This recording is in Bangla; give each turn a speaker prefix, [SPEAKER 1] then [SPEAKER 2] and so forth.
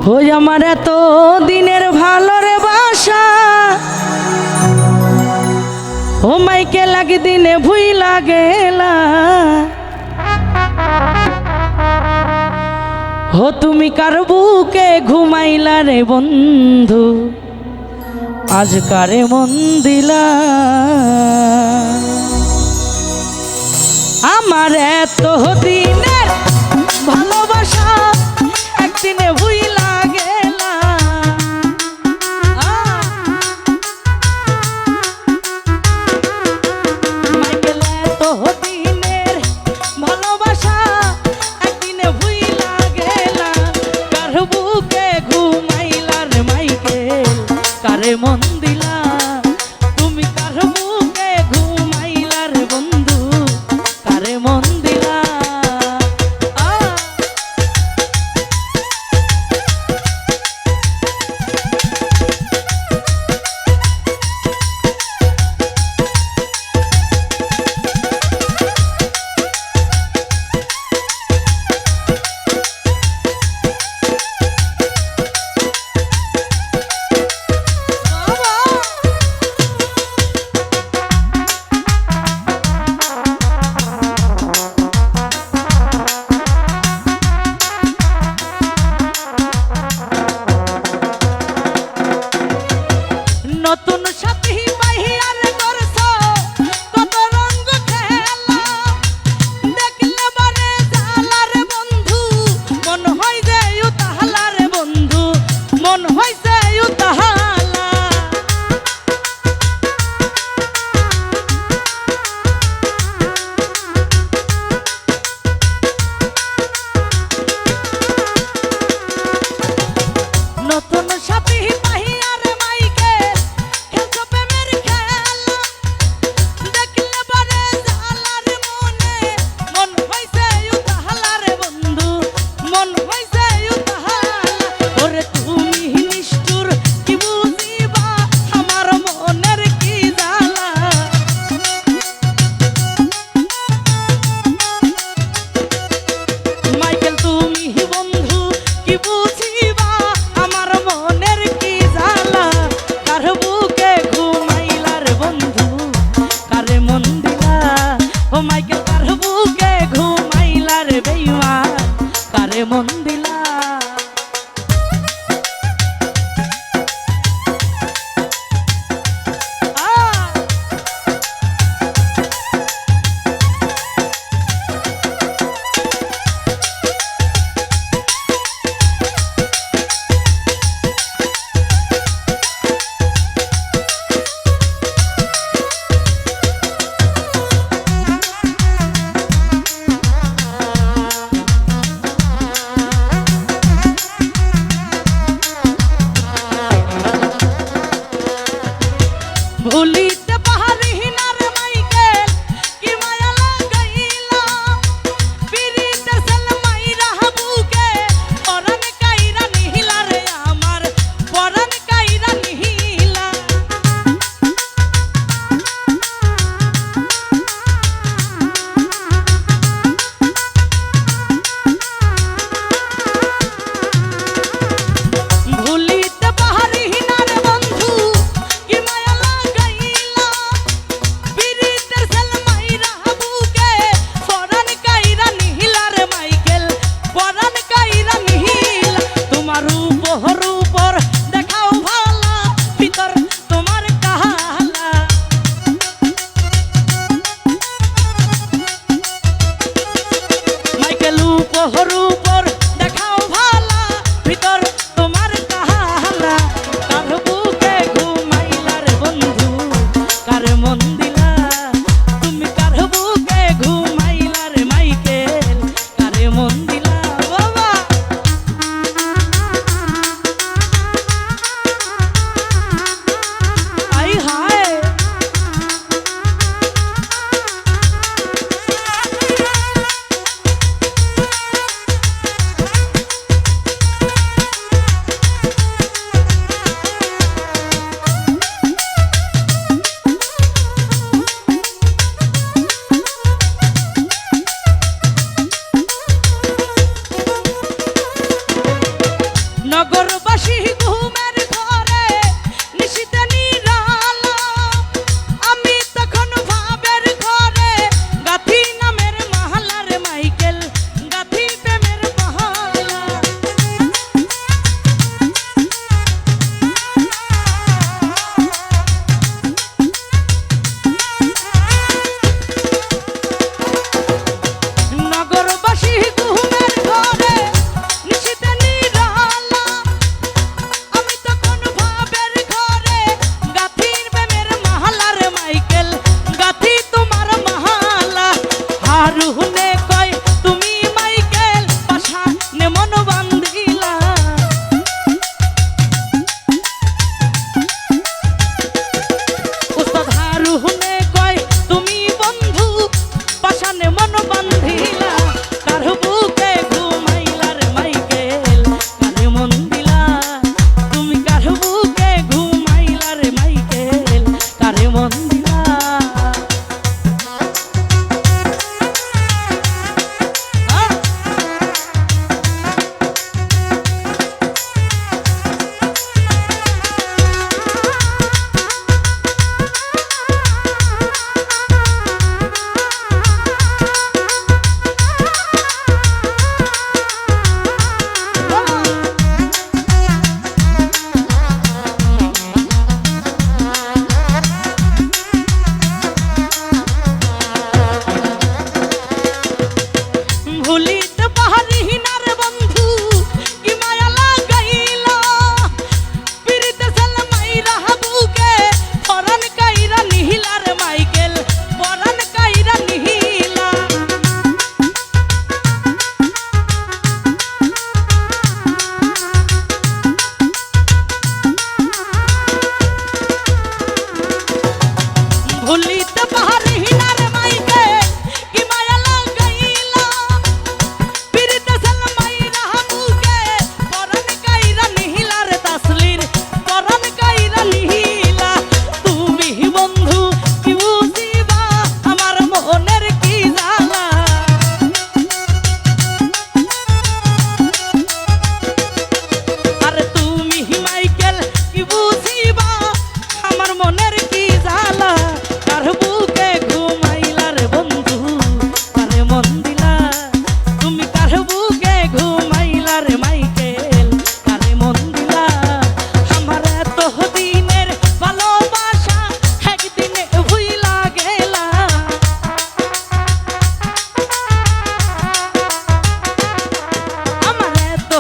[SPEAKER 1] ওই আমার এত দিনের ভালোর বাসা ও মাইকে লাগে দিনে ভুই লাগেলা ও তুমি কার বুকে ঘুমাইলা রে বন্ধু আজ কারে মন দিলা আমার এত দিনের ভালোবাসা একদিনে ভুই লাগেলা মাইকেল এত দিনের ভালোবাসা একদিনে ভুই লাগেলা কার বুকে ঘুমাইলা রে মাইকেল কারে মন দিলা তুমি কার বুকে ঘুমাইলা রে বন্ধু কারে মন দিলা নতুন সাথী পাইয়ার করছো কত রঙ খেলা দেখলে বারে জালার বন্ধু মন হয় যে উতাহালার বন্ধু মন হয় যে উতাহালা নতুন সাথী পাইয়ার মাইকে মন দিলা ভুলিতে পাহাড়ি হিনার মাইকেল কি মায়া লাগাইলা পিরিতে সেল মাইরা বুকে পরান কাইরা নিহিলা রে আমার পরান কাইরা নিহিলা ভুলিতে পাহাড়ি হিনার বন্ধু কি মায়া রূপর দেখাও ভালা ভিতর তোমার কাহালা কার বুকে ঘুমাইলা রে বন্ধু কার মন দিলা তুমি কার বুকে ঘুমাইলা রে মাইকেল কারে মন দিলা বাবা আই হায় বাহারিনার বন্ধু কি মায়া লাগাইলা পিরিতে সালমাই রাহাবুকে পরান কাইরা নিহিলার মাইকেল পরান কাইরা নিহিলা ভুলিতে বাহারিনার মাইকে কি মায়া লাগাইলা পিরিতে সালমাই রাহাবুকে পরান কাইরা নিহিলার তাসলির পরান কাইরা নিহিলা তুমি বন্ধু কি বুঝিবা আমার মনের কি জ্বালা আরে তুমি মাইকেল কি বুঝিবা আমার মনের কি জ্বালা কার বুকে ঘুমাইলা রে বন্ধু কারে মন দিলা তুমি কার বুকে ঘুমাইলা রে মাইকেল কারে মন দিলা আমার এত দিনের ভালোবাসা একদিনে ভুইলা গেলা আমার এত